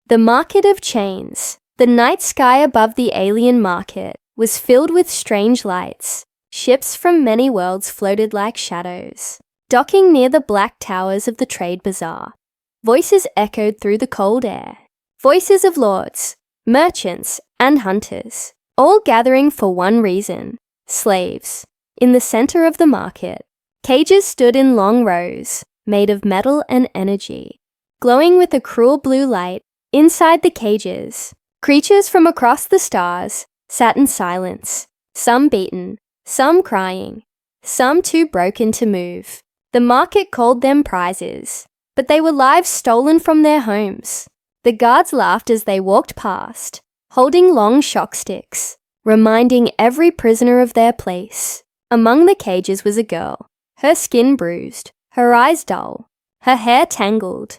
The market of chains. The night sky above the alien market was filled with strange lights. Ships from many worlds floated like shadows, docking near the black towers of the trade bazaar. Voices echoed through the cold air. Voices of lords, merchants, and hunters, all gathering for one reason: slaves. In the center of the market, cages stood in long rows, made of metal and energy. Glowing with a cruel blue light, inside the cages, creatures from across the stars sat in silence, some beaten, some crying, some too broken to move. The market called them prizes, but they were lives stolen from their homes. The guards laughed as they walked past, holding long shock sticks, reminding every prisoner of their place. Among the cages was a girl, her skin bruised, her eyes dull, her hair tangled.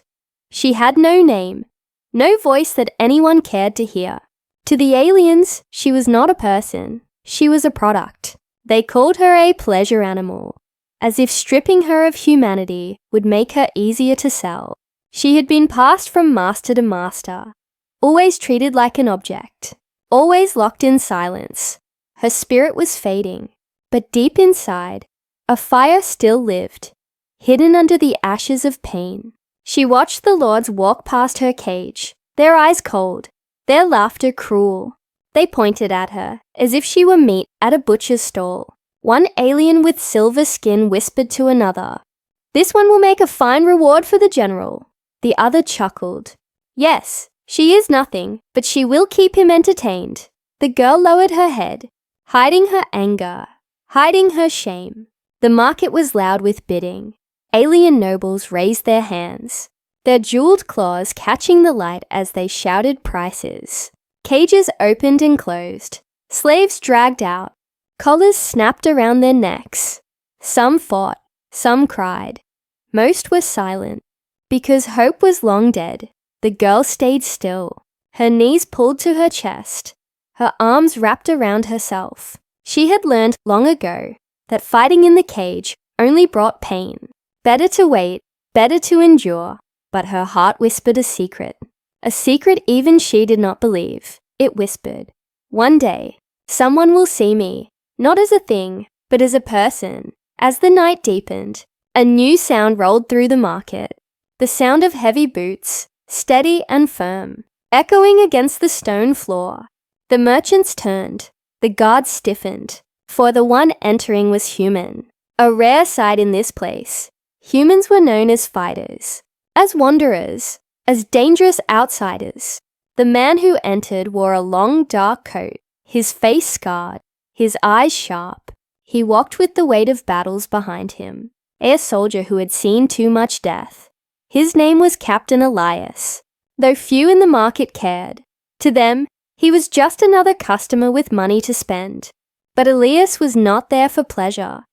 She had no name, no voice that anyone cared to hear. To the aliens, she was not a person, she was a product. They called her a pleasure animal, as if stripping her of humanity would make her easier to sell. She had been passed from master to master, always treated like an object, always locked in silence. Her spirit was fading, but deep inside, a fire still lived, hidden under the ashes of pain. She watched the lords walk past her cage, their eyes cold, their laughter cruel. They pointed at her, as if she were meat at a butcher's stall. One alien with silver skin whispered to another, "This one will make a fine reward for the general." The other chuckled. "Yes, she is nothing, but she will keep him entertained." The girl lowered her head, hiding her anger, hiding her shame. The market was loud with bidding. Alien nobles raised their hands, their jeweled claws catching the light as they shouted prices. Cages opened and closed, slaves dragged out, collars snapped around their necks. Some fought, some cried. Most were silent. Because hope was long dead, the girl stayed still, her knees pulled to her chest, her arms wrapped around herself. She had learned long ago that fighting in the cage only brought pain. Better to wait, better to endure, but her heart whispered a secret even she did not believe. It whispered, "One day, someone will see me, not as a thing, but as a person." As the night deepened, a new sound rolled through the market, the sound of heavy boots, steady and firm, echoing against the stone floor. The merchants turned, the guards stiffened, for the one entering was human, a rare sight in this place. Humans were known as fighters, as wanderers, as dangerous outsiders. The man who entered wore a long dark coat, his face scarred, his eyes sharp. He walked with the weight of battles behind him, a soldier who had seen too much death. His name was Captain Elias, though few in the market cared. To them, he was just another customer with money to spend. But Elias was not there for pleasure.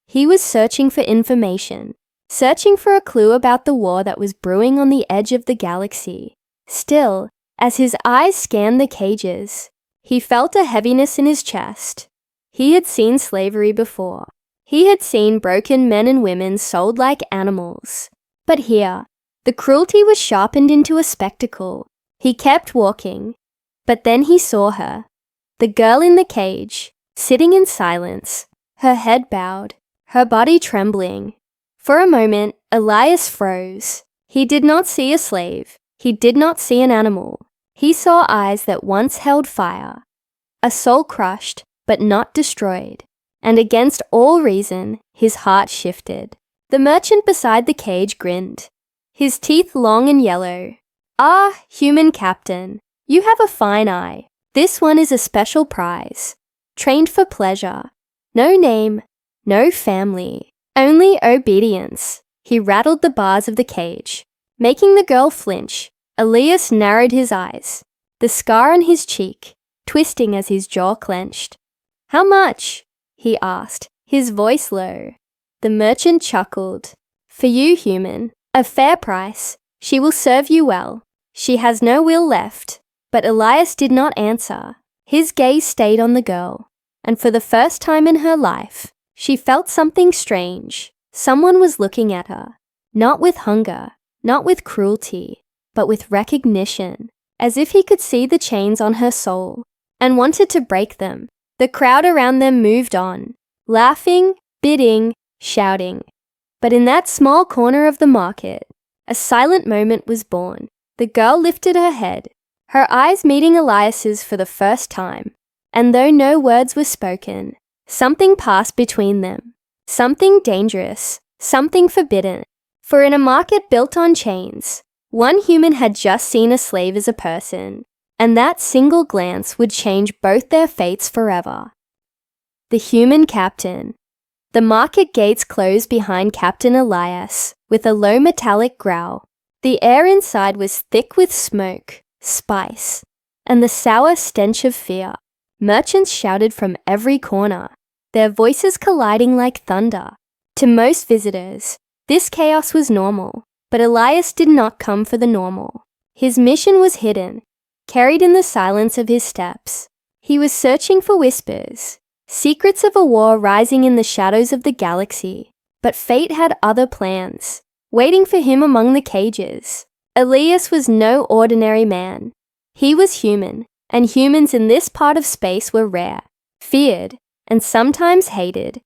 He was searching for information, searching for a clue about the war that was brewing on the edge of the galaxy. Still, as his eyes scanned the cages, he felt a heaviness in his chest. He had seen slavery before. He had seen broken men and women sold like animals. But here, the cruelty was sharpened into a spectacle. He kept walking, but then he saw her, the girl in the cage, sitting in silence, her head bowed, her body trembling. For a moment, Elias froze. He did not see a slave. He did not see an animal. He saw eyes that once held fire, a soul crushed but not destroyed. And against all reason, his heart shifted. The merchant beside the cage grinned, his teeth long and yellow. "Ah, human captain, you have a fine eye. This one is a special prize. Trained for pleasure. No name, no family, only obedience." He rattled the bars of the cage, making the girl flinch. Elias narrowed his eyes, the scar on his cheek twisting as his jaw clenched. "How much?" he asked, his voice low. The merchant chuckled. "For you, human, a fair price. She will serve you well. She has no will left." But Elias did not answer. His gaze stayed on the girl, and for the first time in her life, she felt something strange. Someone was looking at her, not with hunger, not with cruelty, but with recognition. as if he could see the chains on her soul, and wanted to break them. The crowd around them moved on, laughing, bidding, shouting. But in that small corner of the market, a silent moment was born. The girl lifted her head, her eyes meeting Elias's for the first time, and though no words were spoken, something passed between them. Something dangerous, something forbidden. For in a market built on chains, one human had just seen a slave as a person, and that single glance would change both their fates forever. The human captain. The market gates closed behind Captain Elias with a low metallic growl. The air inside was thick with smoke, spice, and the sour stench of fear. Merchants shouted from every corner, their voices colliding like thunder. To most visitors, this chaos was normal, but Elias did not come for the normal. His mission was hidden, carried in the silence of his steps. He was searching for whispers, secrets of a war rising in the shadows of the galaxy. But fate had other plans, waiting for him among the cages. Elias was no ordinary man. He was human, and humans in this part of space were rare, feared, and sometimes hated.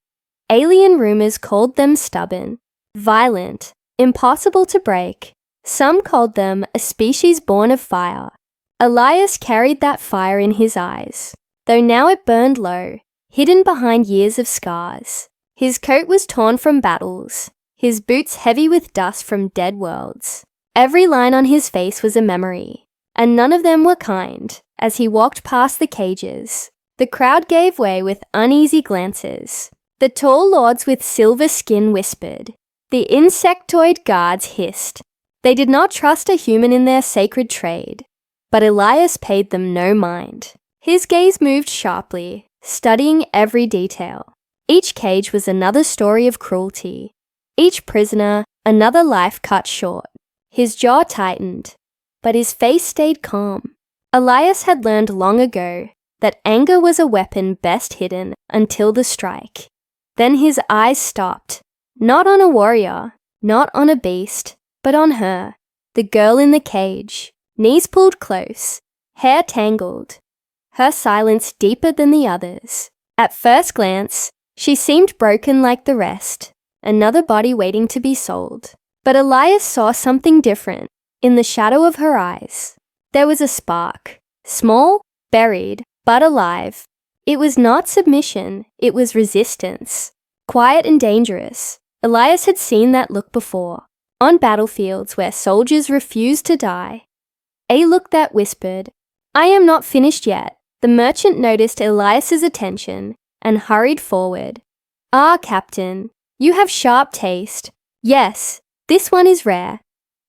Alien rumors called them stubborn, violent, impossible to break. Some called them a species born of fire. Elias carried that fire in his eyes, though now it burned low, hidden behind years of scars. His coat was torn from battles, his boots heavy with dust from dead worlds. Every line on his face was a memory, and none of them were kind. As he walked past the cages, the crowd gave way with uneasy glances. The tall lords with silver skin whispered. The insectoid guards hissed. They did not trust a human in their sacred trade. But Elias paid them no mind. His gaze moved sharply, studying every detail. Each cage was another story of cruelty. Each prisoner, another life cut short. His jaw tightened, but his face stayed calm. Elias had learned long ago that anger was a weapon best hidden until the strike. Then his eyes stopped, not on a warrior, not on a beast, but on her, the girl in the cage, knees pulled close, hair tangled, her silence deeper than the others. At first glance, she seemed broken like the rest, another body waiting to be sold. But Elias saw something different in the shadow of her eyes. There was a spark, small, buried, but alive. It was not submission, it was resistance. Quiet and dangerous. Elias had seen that look before, on battlefields where soldiers refused to die. A look that whispered, "I am not finished yet." The merchant noticed Elias's attention and hurried forward. "Ah, Captain, you have sharp taste. Yes, this one is rare.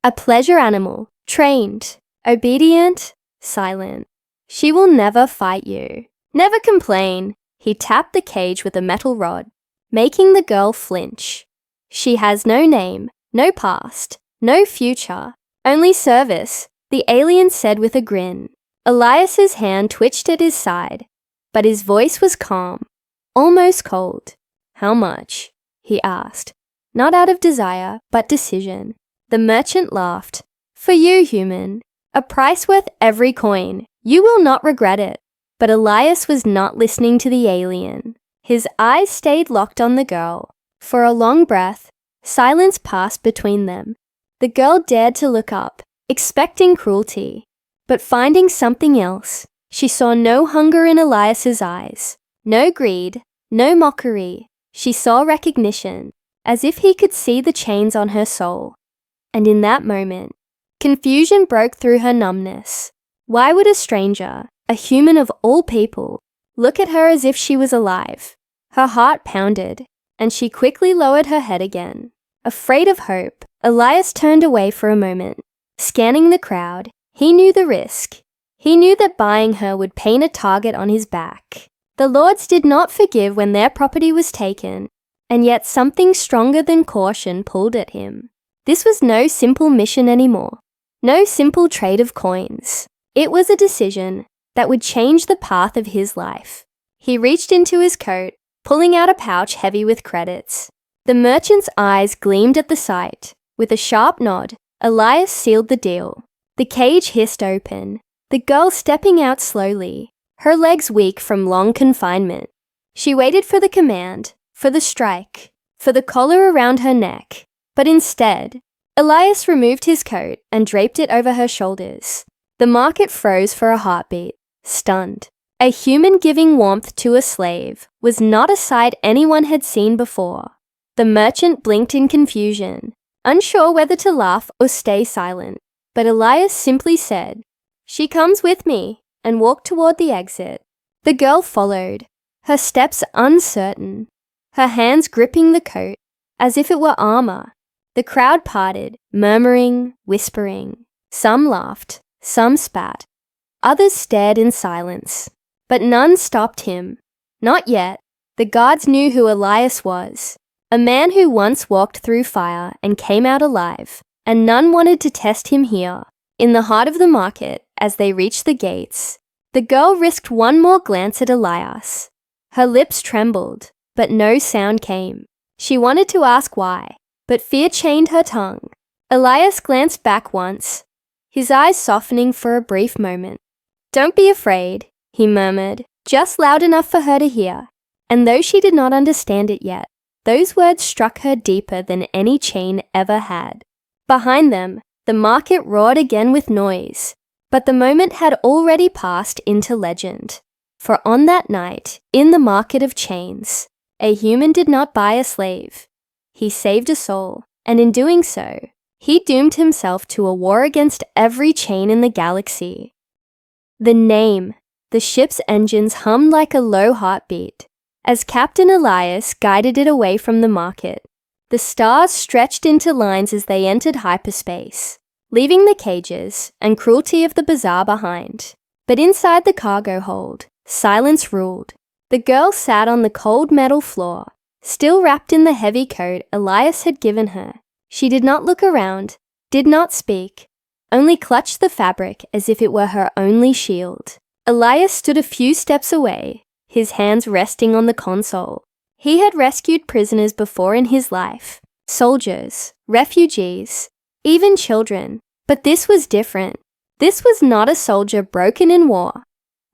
A pleasure animal, trained, obedient, silent. She will never fight you. Never complain." He tapped the cage with a metal rod, making the girl flinch. "She has no name, no past, no future, only service," the alien said with a grin. Elias's hand twitched at his side, but his voice was calm, almost cold. "How much?" he asked, not out of desire, but decision. The merchant laughed. "For you, human, a price worth every coin. You will not regret it." But Elias was not listening to the alien. His eyes stayed locked on the girl. For a long breath, silence passed between them. The girl dared to look up, expecting cruelty. But finding something else, she saw no hunger in Elias's eyes, no greed, no mockery. She saw recognition, as if he could see the chains on her soul. And in that moment, confusion broke through her numbness. Why would a stranger, a human of all people, look at her as if she was alive? Her heart pounded, and she quickly lowered her head again. Afraid of hope, Elias turned away for a moment. Scanning the crowd, he knew the risk. He knew that buying her would paint a target on his back. The lords did not forgive when their property was taken, and yet something stronger than caution pulled at him. This was no simple mission anymore, no simple trade of coins. It was a decision that would change the path of his life. He reached into his coat, pulling out a pouch heavy with credits. The merchant's eyes gleamed at the sight. With a sharp nod, Elias sealed the deal. The cage hissed open, the girl stepping out slowly, her legs weak from long confinement. She waited for the command, for the strike, for the collar around her neck, but instead, Elias removed his coat and draped it over her shoulders. The market froze for a heartbeat, stunned. A human giving warmth to a slave was not a sight anyone had seen before. The merchant blinked in confusion, unsure whether to laugh or stay silent, but Elias simply said, "She comes with me," and walked toward the exit. The girl followed, her steps uncertain, her hands gripping the coat as if it were armor. The crowd parted, murmuring, whispering. Some laughed, some spat. Others stared in silence, but none stopped him. Not yet. The guards knew who Elias was, a man who once walked through fire and came out alive, and none wanted to test him here. In the heart of the market, as they reached the gates, the girl risked one more glance at Elias. Her lips trembled, but no sound came. She wanted to ask why, but fear chained her tongue. Elias glanced back once, his eyes softening for a brief moment. "Don't be afraid," he murmured, just loud enough for her to hear. And though she did not understand it yet, those words struck her deeper than any chain ever had. Behind them, the market roared again with noise, but the moment had already passed into legend. For on that night, in the market of chains, a human did not buy a slave. He saved a soul, and in doing so, he doomed himself to a war against every chain in the galaxy. The name. The ship's engines hummed like a low heartbeat as Captain Elias guided it away from the market. The stars stretched into lines as they entered hyperspace, leaving the cages and cruelty of the bazaar behind. But inside the cargo hold, silence ruled. The girl sat on the cold metal floor, still wrapped in the heavy coat Elias had given her. She did not look around, did not speak, only clutched the fabric as if it were her only shield. Elias stood a few steps away, his hands resting on the console. He had rescued prisoners before in his life, soldiers, refugees, even children. But this was different. This was not a soldier broken in war,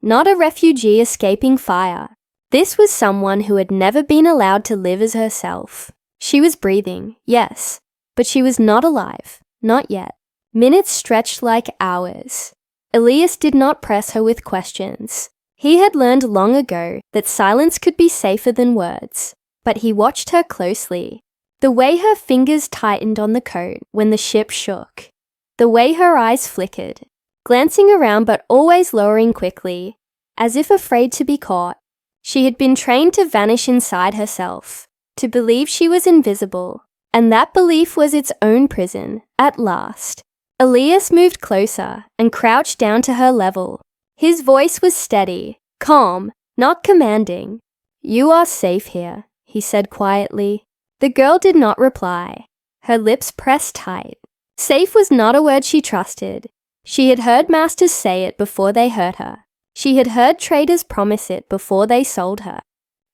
not a refugee escaping fire. This was someone who had never been allowed to live as herself. She was breathing, yes, but she was not alive, not yet. Minutes stretched like hours. Elias did not press her with questions. He had learned long ago that silence could be safer than words, but he watched her closely. The way her fingers tightened on the coat when the ship shook. The way her eyes flickered, glancing around but always lowering quickly, as if afraid to be caught. She had been trained to vanish inside herself, to believe she was invisible, and that belief was its own prison, at last. Elias moved closer and crouched down to her level. His voice was steady, calm, not commanding. "You are safe here," he said quietly. The girl did not reply. Her lips pressed tight. Safe was not a word she trusted. She had heard masters say it before they hurt her. She had heard traders promise it before they sold her.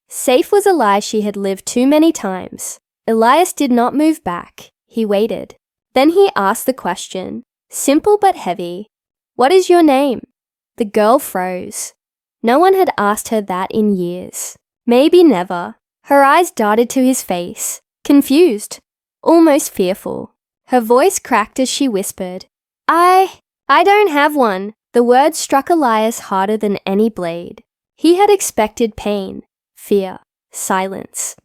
Safe was a lie she had lived too many times. Elias did not move back. He waited. Then he asked the question, simple but heavy. "What is your name?" The girl froze. No one had asked her that in years. Maybe never. Her eyes darted to his face, confused, almost fearful. Her voice cracked as she whispered, I don't have one." The words struck Elias harder than any blade. He had expected pain, fear, silence.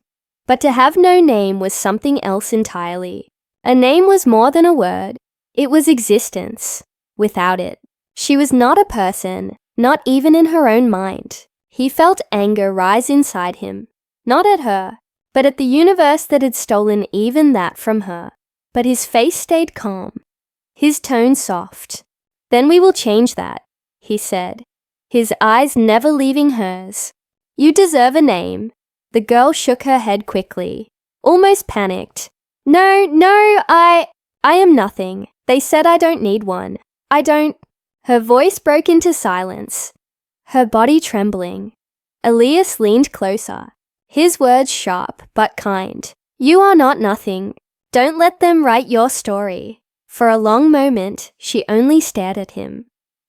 But to have no name was something else entirely. A name was more than a word. It was existence. Without it, she was not a person, not even in her own mind. He felt anger rise inside him, not at her, but at the universe that had stolen even that from her. But his face stayed calm, his tone soft. "Then we will change that," he said, his eyes never leaving hers. "You deserve a name." The girl shook her head quickly, almost panicked. No, I am nothing. They said I don't need one. I don't." Her voice broke into silence, her body trembling. Elias leaned closer, his words sharp but kind. "You are not nothing. Don't let them write your story." For a long moment, she only stared at him.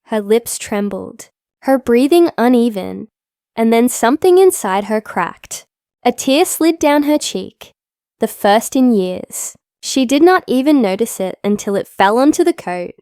Her lips trembled, her breathing uneven, and then something inside her cracked. A tear slid down her cheek, the first in years. She did not even notice it until it fell onto the coat.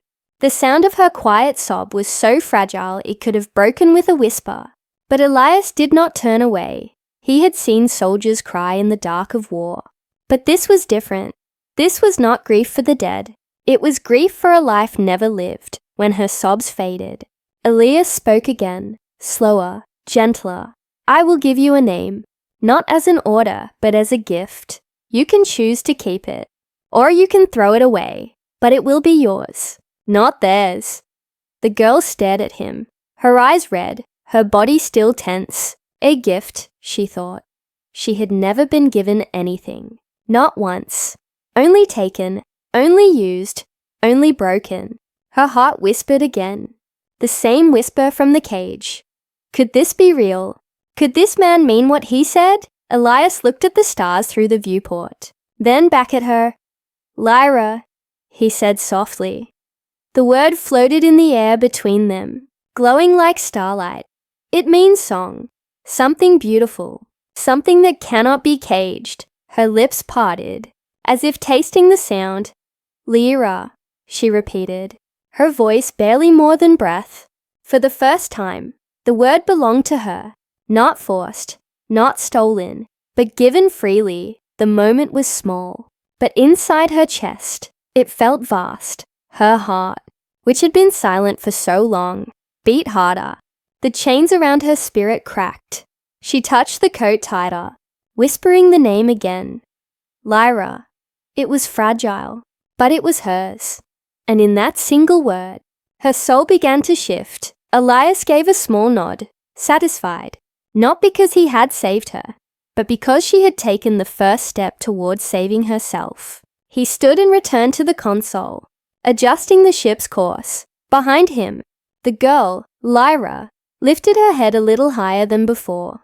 The sound of her quiet sob was so fragile it could have broken with a whisper. But Elias did not turn away. He had seen soldiers cry in the dark of war. But this was different. This was not grief for the dead. It was grief for a life never lived. When her sobs faded, Elias spoke again, slower, gentler. I will give you a name, not as an order, but as a gift. You can choose to keep it, or you can throw it away, but it will be yours, not theirs. The girl stared at him, her eyes red, her body still tense. A gift, she thought. She had never been given anything, not once. Only taken, only used, only broken. Her heart whispered again, the same whisper from the cage. Could this be real? Could this man mean what he said? Elias looked at the stars through the viewport, then back at her. Lyra, he said softly. The word floated in the air between them, glowing like starlight. It means song, something beautiful, something that cannot be caged. Her lips parted, as if tasting the sound. Lyra, she repeated, her voice barely more than breath. For the first time, the word belonged to her, not forced, not stolen, but given freely. The moment was small, but inside her chest, it felt vast. Her heart, which had been silent for so long, beat harder. The chains around her spirit cracked. She touched the coat tighter, whispering the name again. Lyra. It was fragile, but it was hers. And in that single word, her soul began to shift. Elias gave a small nod, satisfied, not because he had saved her, but because she had taken the first step towards saving herself. He stood and returned to the console, adjusting the ship's course. Behind him, the girl, Lyra, lifted her head a little higher than before.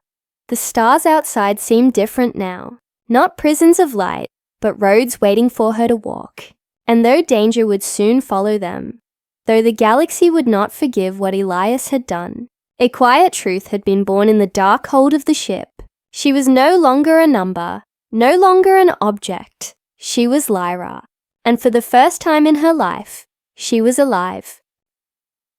The stars outside seemed different now, not prisons of light, but roads waiting for her to walk. And though danger would soon follow them, though the galaxy would not forgive what Elias had done, a quiet truth had been born in the dark hold of the ship. She was no longer a number, no longer an object. She was Lyra, and for the first time in her life, she was alive.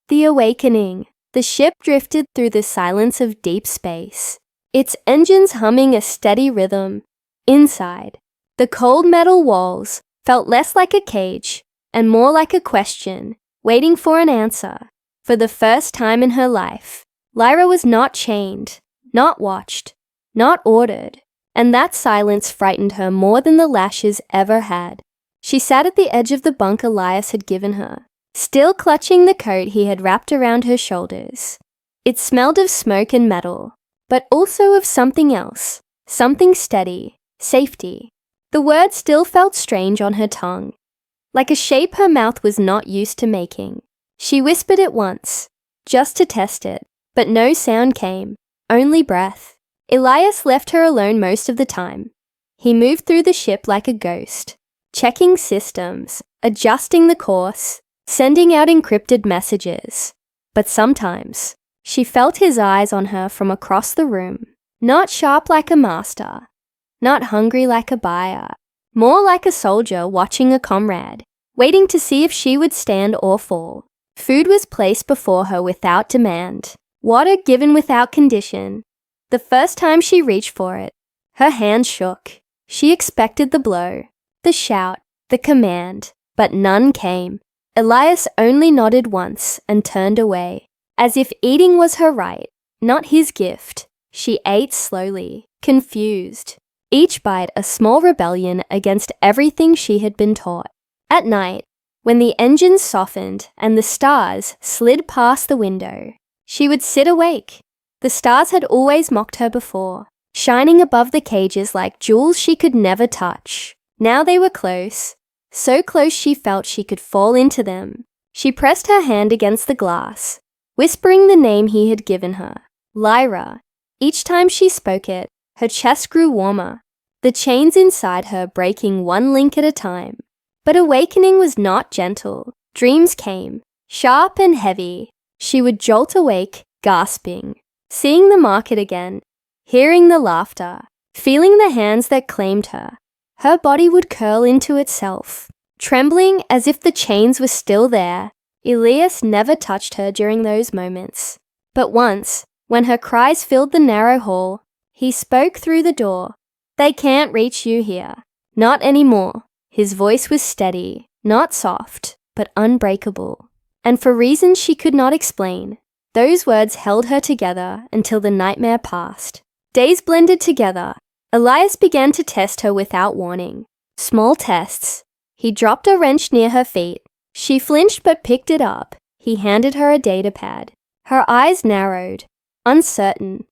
The awakening. The ship drifted through the silence of deep space, its engines humming a steady rhythm. Inside, the cold metal walls felt less like a cage and more like a question, waiting for an answer. For the first time in her life, Lyra was not chained, not watched, not ordered, and that silence frightened her more than the lashes ever had. She sat at the edge of the bunk Elias had given her, still clutching the coat he had wrapped around her shoulders. It smelled of smoke and metal, but also of something else, something steady, safety. The word still felt strange on her tongue, like a shape her mouth was not used to making. She whispered it once, just to test it, but no sound came, only breath. Elias left her alone most of the time. He moved through the ship like a ghost, checking systems, adjusting the course, sending out encrypted messages. But sometimes, she felt his eyes on her from across the room, not sharp like a master, not hungry like a buyer, more like a soldier watching a comrade, waiting to see if she would stand or fall. Food was placed before her without demand, water given without condition. The first time she reached for it, her hand shook. She expected the blow, the shout, the command, but none came. Elias only nodded once and turned away, as if eating was her right, not his gift. She ate slowly, confused, each bite a small rebellion against everything she had been taught. At night, when the engines softened and the stars slid past the window, she would sit awake. The stars had always mocked her before, shining above the cages like jewels she could never touch. Now they were close, so close she felt she could fall into them. She pressed her hand against the glass, whispering the name he had given her, Lyra. Each time she spoke it, her chest grew warmer, the chains inside her breaking one link at a time. But awakening was not gentle. Dreams came, sharp and heavy. she would jolt awake, gasping, seeing the market again, hearing the laughter, feeling the hands that claimed her. Her body would curl into itself, trembling as if the chains were still there. Elias never touched her during those moments. But once, when her cries filled the narrow hall, he spoke through the door. "They can't reach you here. Not anymore." His voice was steady, not soft, but unbreakable. And for reasons she could not explain, those words held her together until the nightmare passed. Days blended together. Elias began to test her without warning. Small tests. He dropped a wrench near her feet. She flinched but picked it up. He handed her a datapad. Her eyes narrowed, uncertain,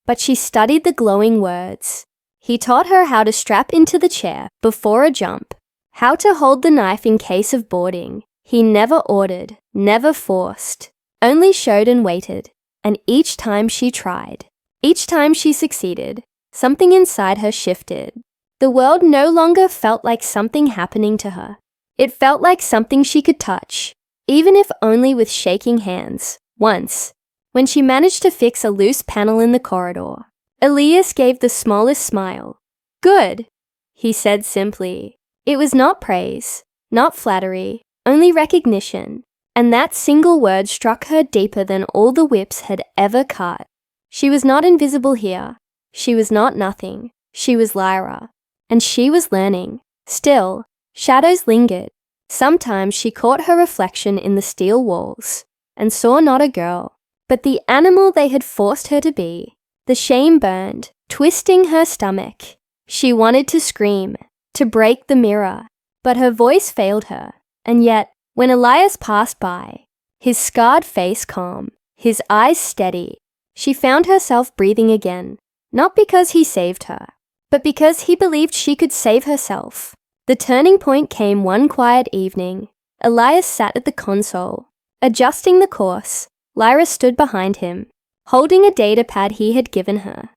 but she studied the glowing words. He taught her how to strap into the chair before a jump, how to hold the knife in case of boarding. He never ordered, never forced, only showed and waited. And each time she tried, each time she succeeded, something inside her shifted. The world no longer felt like something happening to her. It felt like something she could touch, even if only with shaking hands. Once, when she managed to fix a loose panel in the corridor, Elias gave the smallest smile. "Good," he said simply. It was not praise, not flattery, only recognition, and that single word struck her deeper than all the whips had ever cut. She was not invisible here. She was not nothing. She was Lyra, and she was learning. Still, shadows lingered. Sometimes she caught her reflection in the steel walls and saw not a girl, but the animal they had forced her to be. The shame burned, twisting her stomach. She wanted to scream, to break the mirror, but her voice failed her. And yet, when Elias passed by, his scarred face calm, his eyes steady, she found herself breathing again, not because he saved her, but because he believed she could save herself. The turning point came one quiet evening. Elias sat at the console, adjusting the course. Lyra stood behind him, holding a datapad he had given her,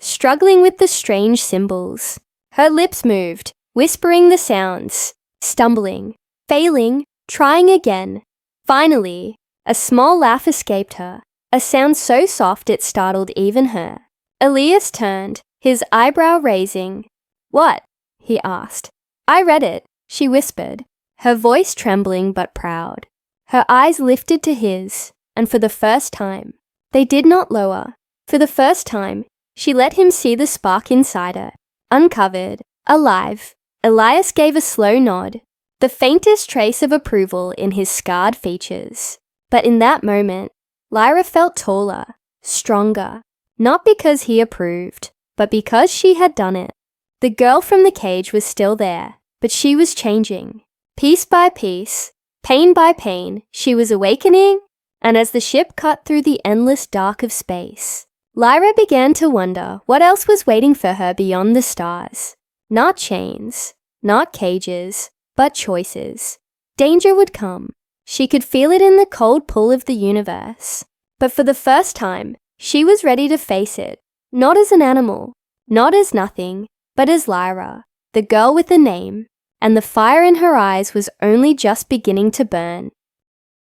struggling with the strange symbols. Her lips moved, whispering the sounds, stumbling, failing, trying again. Finally, a small laugh escaped her, a sound so soft it startled even her. Elias turned, his eyebrow raising. "What?" he asked. "I read it," she whispered, her voice trembling but proud. Her eyes lifted to his, and for the first time, they did not lower. For the first time, she let him see the spark inside her, uncovered, alive. Elias gave a slow nod, the faintest trace of approval in his scarred features. But in that moment, Lyra felt taller, stronger, not because he approved, but because she had done it. The girl from the cage was still there, but she was changing. Piece by piece, pain by pain, she was awakening, and as the ship cut through the endless dark of space, Lyra began to wonder what else was waiting for her beyond the stars. Not chains, not cages, but choices. Danger would come. She could feel it in the cold pull of the universe. But for the first time, she was ready to face it, not as an animal, not as nothing, but as Lyra, the girl with a name, and the fire in her eyes was only just beginning to burn.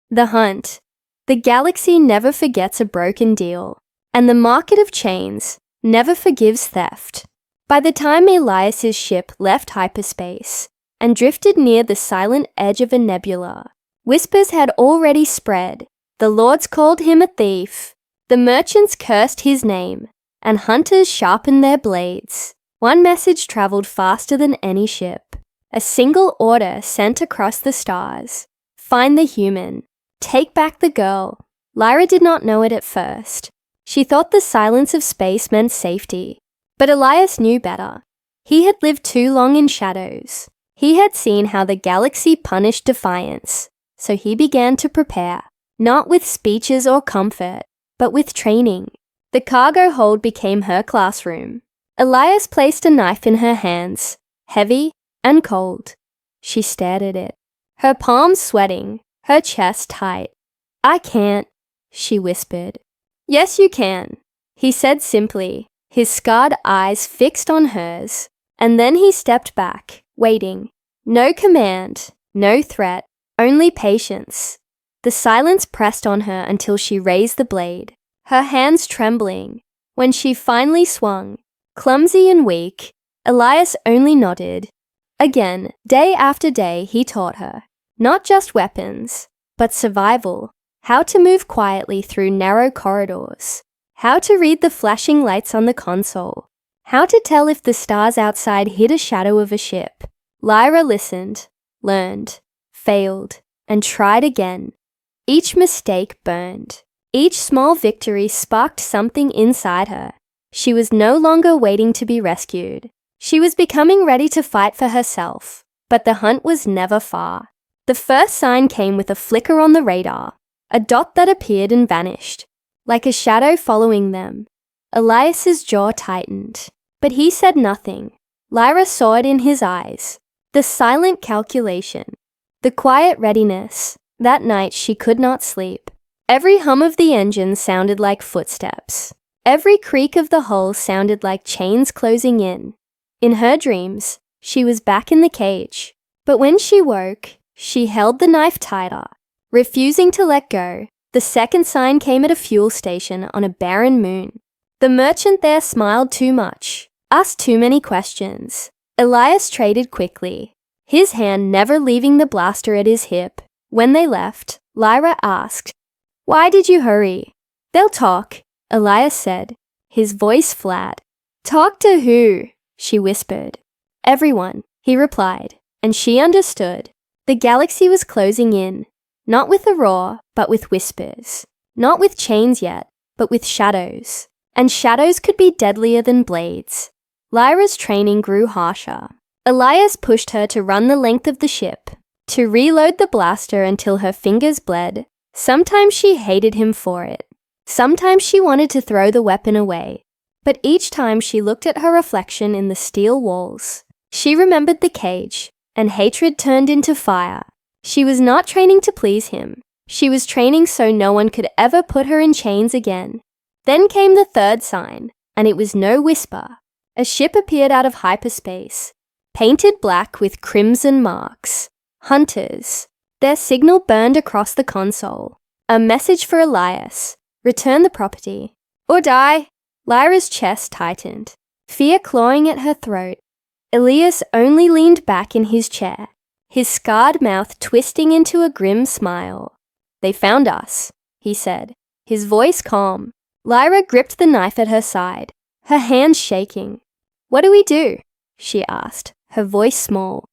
The hunt. The galaxy never forgets a broken deal, and the market of chains never forgives theft. By the time Elias's ship left hyperspace and drifted near the silent edge of a nebula, whispers had already spread. The lords called him a thief, the merchants cursed his name, and hunters sharpened their blades. One message traveled faster than any ship. A single order sent across the stars. Find the human. Take back the girl. Lyra did not know it at first. She thought the silence of space meant safety. But Elias knew better. He had lived too long in shadows. He had seen how the galaxy punished defiance. So he began to prepare, not with speeches or comfort, but with training. The cargo hold became her classroom. Elias placed a knife in her hands, heavy and cold. She stared at it, her palms sweating, her chest tight. "I can't," she whispered. "Yes, you can," he said simply, his scarred eyes fixed on hers. And then he stepped back, waiting. No command, no threat, only patience. The silence pressed on her until she raised the blade, her hands trembling. When she finally swung, clumsy and weak, Elias only nodded. Again, day after day, he taught her, not just weapons, but survival, how to move quietly through narrow corridors, how to read the flashing lights on the console, how to tell if the stars outside hid a shadow of a ship. Lyra listened, learned, failed, and tried again. Each mistake burned. Each small victory sparked something inside her. She was no longer waiting to be rescued. She was becoming ready to fight for herself. But the hunt was never far. The first sign came with a flicker on the radar, a dot that appeared and vanished, like a shadow following them. Elias's jaw tightened, but he said nothing. Lyra saw it in his eyes, the silent calculation, the quiet readiness. That night she could not sleep. Every hum of the engine sounded like footsteps. Every creak of the hull sounded like chains closing in. In her dreams, she was back in the cage. But when she woke, she held the knife tighter, refusing to let go. The second sign came at a fuel station on a barren moon. The merchant there smiled too much, asked too many questions. Elias traded quickly, his hand never leaving the blaster at his hip. When they left, Lyra asked, "Why did you hurry?" "They'll talk," Elias said, his voice flat. "Talk to who?" she whispered. "Everyone," he replied, and she understood. The galaxy was closing in, not with a roar, but with whispers. Not with chains yet, but with shadows. And shadows could be deadlier than blades. Lyra's training grew harsher. Elias pushed her to run the length of the ship, to reload the blaster until her fingers bled. Sometimes she hated him for it. Sometimes she wanted to throw the weapon away. But each time she looked at her reflection in the steel walls, she remembered the cage, and hatred turned into fire. She was not training to please him. She was training so no one could ever put her in chains again. Then came the third sign, and it was no whisper. A ship appeared out of hyperspace, painted black with crimson marks. Hunters. Their signal burned across the console. A message for Elias. Return the property. Or die. Lyra's chest tightened, fear clawing at her throat. Elias only leaned back in his chair, his scarred mouth twisting into a grim smile. "They found us," he said, his voice calm. Lyra gripped the knife at her side, her hands shaking. "What do we do?" she asked, her voice small.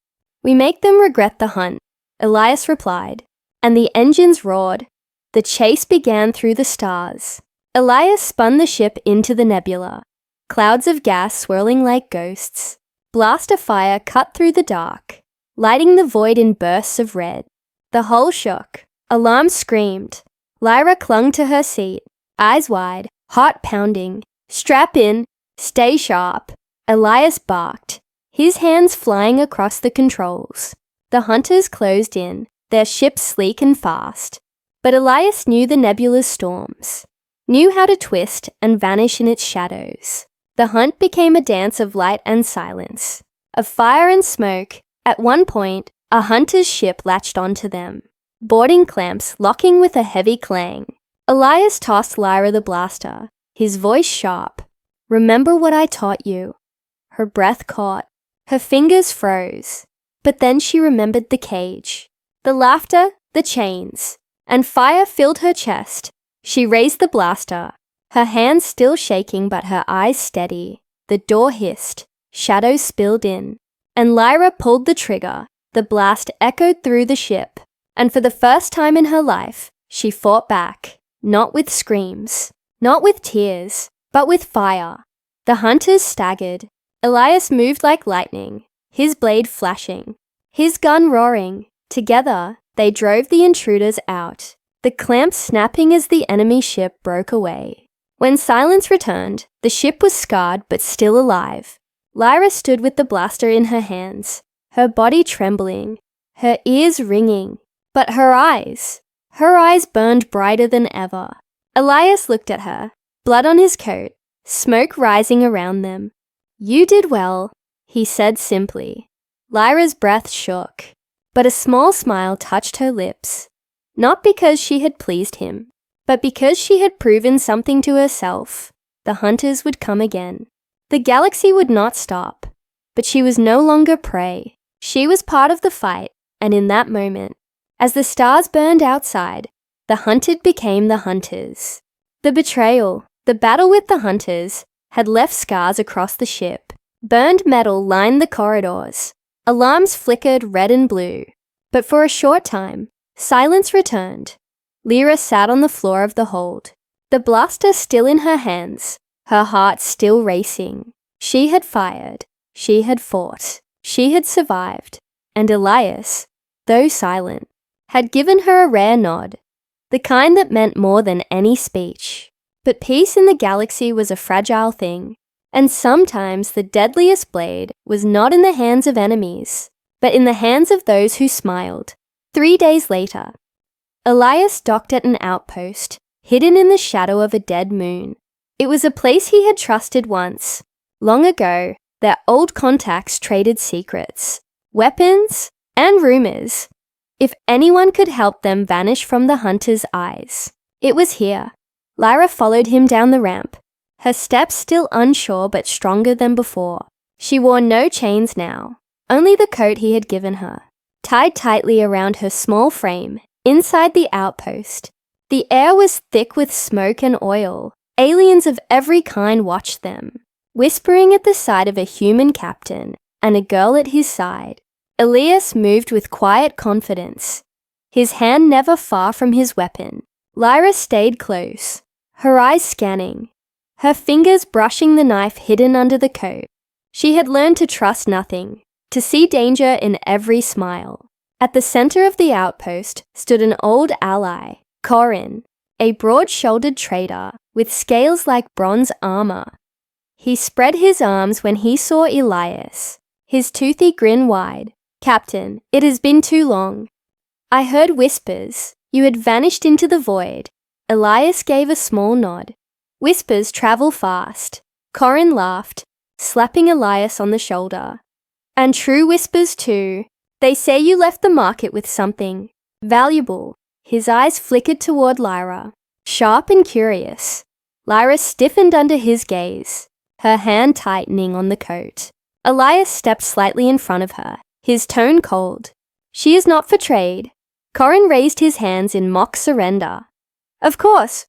"We make them regret the hunt," Elias replied, and the engines roared. The chase began through the stars. Elias spun the ship into the nebula, clouds of gas swirling like ghosts. Blaster fire cut through the dark, lighting the void in bursts of red. The hull shook. Alarm screamed. Lyra clung to her seat, eyes wide, heart pounding. "Strap in, stay sharp." Elias barked, his hands flying across the controls. The hunters closed in, their ship sleek and fast. But Elias knew the nebula's storms, knew how to twist and vanish in its shadows. The hunt became a dance of light and silence, of fire and smoke. At one point, a hunter's ship latched onto them, boarding clamps locking with a heavy clang. Elias tossed Lyra the blaster, his voice sharp. "Remember what I taught you." Her breath caught, her fingers froze. But then she remembered the cage, the laughter, the chains, and fire filled her chest. She raised the blaster, her hands still shaking but her eyes steady. The door hissed, shadows spilled in, and Lyra pulled the trigger. The blast echoed through the ship, and for the first time in her life, she fought back, not with screams, not with tears, but with fire. The hunters staggered. Elias moved like lightning, his blade flashing, his gun roaring. Together, they drove the intruders out, the clamps snapping as the enemy ship broke away. When silence returned, the ship was scarred but still alive. Lyra stood with the blaster in her hands, her body trembling, her ears ringing. But her eyes burned brighter than ever. Elias looked at her, blood on his coat, smoke rising around them. "You did well," he said simply. Lyra's breath shook, but a small smile touched her lips. not because she had pleased him, but because she had proven something to herself. The hunters would come again. The galaxy would not stop, but she was no longer prey. She was part of the fight, and in that moment, as the stars burned outside, the hunted became the hunters. The betrayal, the battle with the hunters, had left scars across the ship. Burned metal lined the corridors. Alarms flickered red and blue. But for a short time, silence returned. Lyra sat on the floor of the hold, the blaster still in her hands, her heart still racing. She had fired. She had fought. She had survived. And Elias, though silent, had given her a rare nod, the kind that meant more than any speech. But peace in the galaxy was a fragile thing, and sometimes the deadliest blade was not in the hands of enemies, but in the hands of those who smiled. 3 days later, Elias docked at an outpost, hidden in the shadow of a dead moon. It was a place he had trusted once. Long ago, their old contacts traded secrets, weapons, and rumors. If anyone could help them vanish from the hunter's eyes, it was here. Lyra followed him down the ramp, her steps still unsure but stronger than before. She wore no chains now, only the coat he had given her, tied tightly around her small frame. Inside the outpost, the air was thick with smoke and oil. Aliens of every kind watched them, whispering at the sight of a human captain and a girl at his side. Elias moved with quiet confidence, his hand never far from his weapon. Lyra stayed close, her eyes scanning, her fingers brushing the knife hidden under the coat. She had learned to trust nothing, to see danger in every smile. At the center of the outpost stood an old ally, Corin, a broad-shouldered trader with scales like bronze armor. He spread his arms when he saw Elias, his toothy grin wide. "Captain, it has been too long. I heard whispers. You had vanished into the void." Elias gave a small nod. "Whispers travel fast." Corin laughed, slapping Elias on the shoulder. "And true whispers too. They say you left the market with something valuable." His eyes flickered toward Lyra, sharp and curious. Lyra stiffened under his gaze, her hand tightening on the coat. Elias stepped slightly in front of her, his tone cold. "She is not for trade." Corin raised his hands in mock surrender. Of course.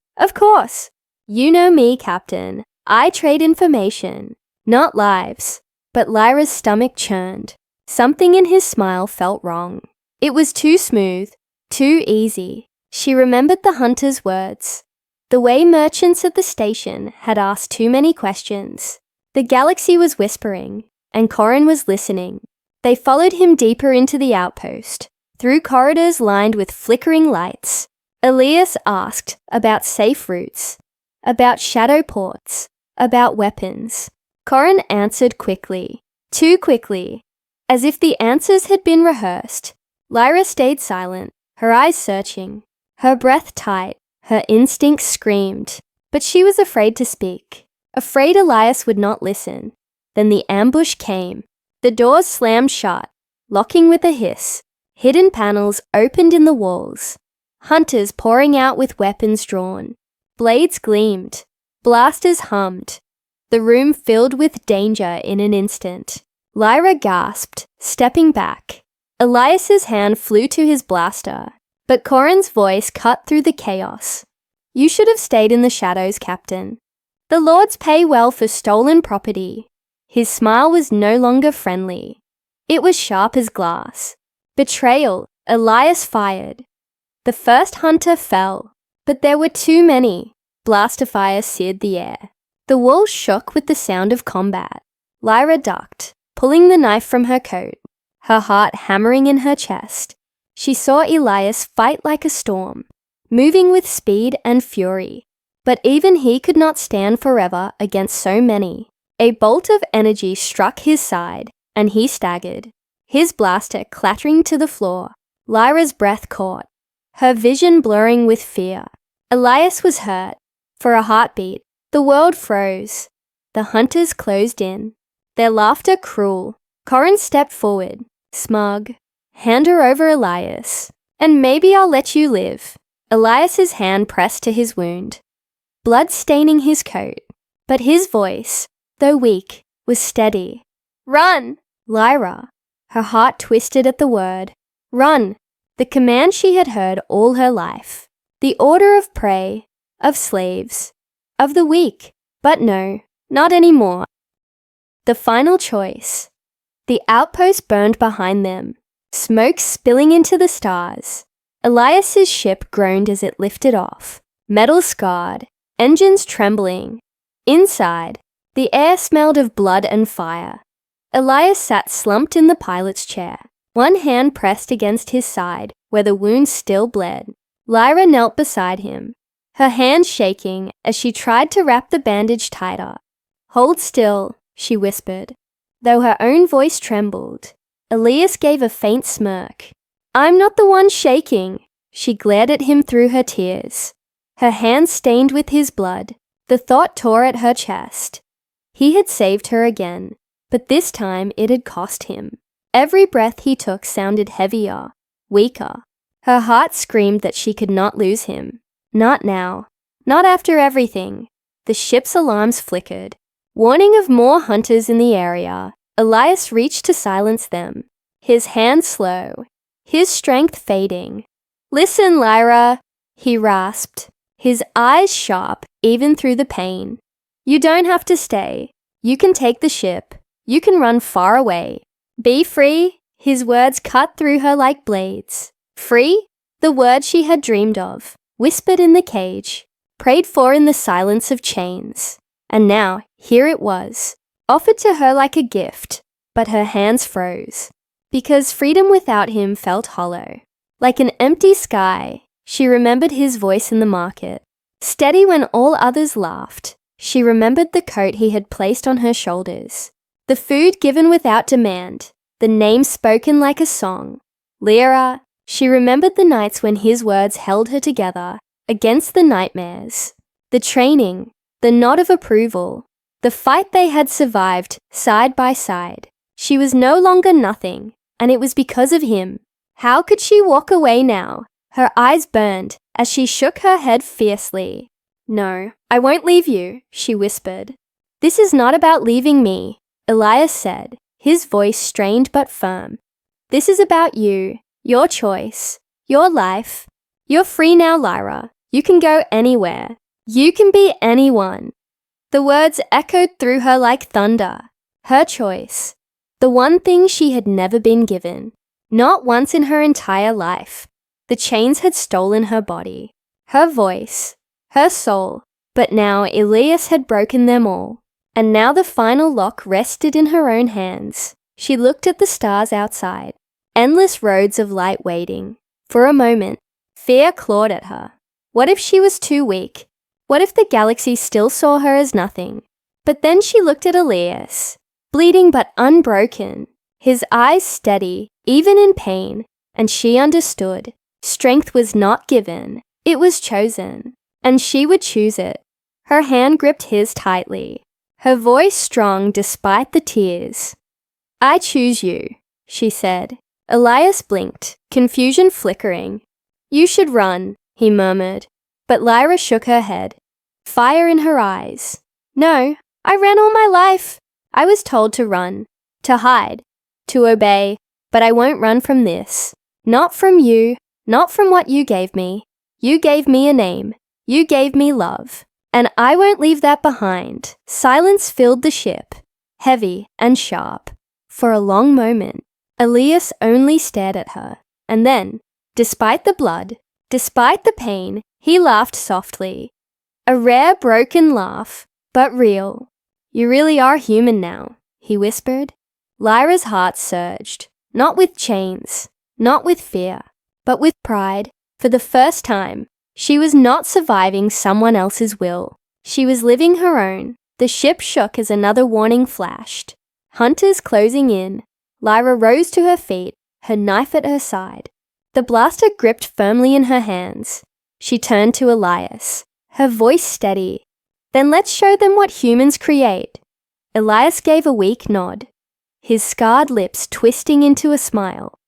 You know me, Captain. I trade information, not lives." But Lyra's stomach churned. Something in his smile felt wrong. It was too smooth, too easy. She remembered the hunter's words, the way merchants at the station had asked too many questions. The galaxy was whispering, and Corin was listening. They followed him deeper into the outpost, through corridors lined with flickering lights. Elias asked about safe routes, about shadow ports, about weapons. Corin answered quickly, too quickly, as if the answers had been rehearsed. Lyra stayed silent, her eyes searching, her breath tight, her instincts screamed. But she was afraid to speak, afraid Elias would not listen. Then the ambush came. The doors slammed shut, locking with a hiss. Hidden panels opened in the walls. Hunters pouring out with weapons drawn. Blades gleamed. Blasters hummed. The room filled with danger in an instant. Lyra gasped, stepping back. Elias's hand flew to his blaster, but Corin's voice cut through the chaos. "You should have stayed in the shadows, Captain. The lords pay well for stolen property." His smile was no longer friendly. It was sharp as glass. Betrayal. Elias fired. The first hunter fell, but there were too many. Blaster fire seared the air. The walls shook with the sound of combat. Lyra ducked, pulling the knife from her coat, her heart hammering in her chest. She saw Elias fight like a storm, moving with speed and fury. But even he could not stand forever against so many. A bolt of energy struck his side, and he staggered, his blaster clattering to the floor. Lyra's breath caught, her vision blurring with fear. Elias was hurt. For a heartbeat, the world froze. The hunters closed in, their laughter cruel. Corin stepped forward, smug, hand her over Elias. and maybe I'll let you live." Elias's hand pressed to his wound, blood staining his coat, but his voice, though weak, was steady. "Run!" Lyra, her heart twisted at the word. Run! The command she had heard all her life. The order of prey, of slaves, of the weak. But no, not anymore. The final choice. The outpost burned behind them, smoke spilling into the stars. Elias's ship groaned as it lifted off, metal scarred, engines trembling. Inside, the air smelled of blood and fire. Elias sat slumped in the pilot's chair, one hand pressed against his side where the wound still bled. Lyra knelt beside him, her hand shaking as she tried to wrap the bandage tighter. "Hold still," she whispered, though her own voice trembled. Elias gave a faint smirk. "I'm not the one shaking." She glared at him through her tears, her hands stained with his blood. The thought tore at her chest. He had saved her again, but this time it had cost him. Every breath he took sounded heavier, weaker. Her heart screamed that she could not lose him. Not now. Not after everything. The ship's alarms flickered, warning of more hunters in the area. Elias reached to silence them, his hand slow, his strength fading. "Listen, Lyra," he rasped, his eyes sharp even through the pain. "You don't have to stay. You can take the ship. You can run far away. Be free." His words cut through her like blades. Free? The word she had dreamed of, whispered in the cage, prayed for in the silence of chains. And now, here it was, offered to her like a gift, but her hands froze. Because freedom without him felt hollow. Like an empty sky, she remembered his voice in the market. Steady when all others laughed, she remembered the coat he had placed on her shoulders. The food given without demand, the name spoken like a song. Lyra. She remembered the nights when his words held her together against the nightmares. The training, the nod of approval, the fight they had survived side by side. She was no longer nothing, and it was because of him. How could she walk away now? Her eyes burned as she shook her head fiercely. "No, I won't leave you," she whispered. "This is not about leaving me," Elias said, his voice strained but firm. "This is about you. Your choice, your life. You're free now, Lyra. You can go anywhere. You can be anyone." The words echoed through her like thunder. Her choice. The one thing she had never been given. Not once in her entire life. The chains had stolen her body, her voice, her soul. But now Elias had broken them all. And now the final lock rested in her own hands. She looked at the stars outside. Endless roads of light waiting. For a moment, fear clawed at her. What if she was too weak? What if the galaxy still saw her as nothing? But then she looked at Elias, bleeding but unbroken, his eyes steady, even in pain, and she understood. Strength was not given, it was chosen, and she would choose it. Her hand gripped his tightly, her voice strong despite the tears. "I choose you," she said. Elias blinked, confusion flickering. "You should run," he murmured, but Lyra shook her head, fire in her eyes. "No, I ran all my life. I was told to run, to hide, to obey, but I won't run from this. Not from you, not from what you gave me. You gave me a name, you gave me love, and I won't leave that behind." Silence filled the ship, heavy and sharp. For a long moment, Elias only stared at her, and then, despite the blood, despite the pain, he laughed softly. A rare broken laugh, but real. "You really are human now," he whispered. Lyra's heart surged, not with chains, not with fear, but with pride. For the first time, she was not surviving someone else's will. She was living her own. The ship shook as another warning flashed. Hunters closing in. Lyra rose to her feet, her knife at her side. The blaster gripped firmly in her hands. She turned to Elias, her voice steady. "Then let's show them what humans create." Elias gave a weak nod, his scarred lips twisting into a smile.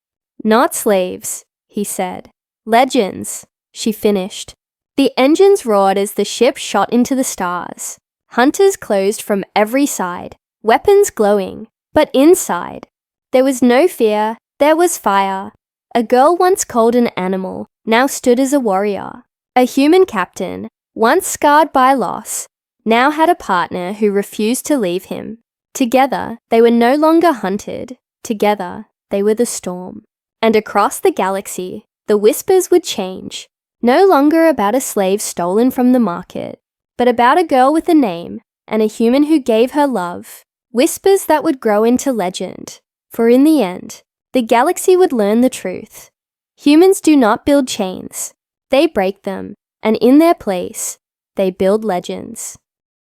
"Not slaves," he said. Legends, she finished. The engines roared as the ship shot into the stars. Hunters closed from every side, weapons glowing. But inside, there was no fear, there was fire. A girl once called an animal, now stood as a warrior. A human captain, once scarred by loss, now had a partner who refused to leave him. Together, they were no longer hunted. Together, they were the storm. And across the galaxy, the whispers would change. No longer about a slave stolen from the market, but about a girl with a name and a human who gave her love. Whispers that would grow into legend. For in the end, the galaxy would learn the truth. Humans do not build chains. They break them, and in their place, they build legends.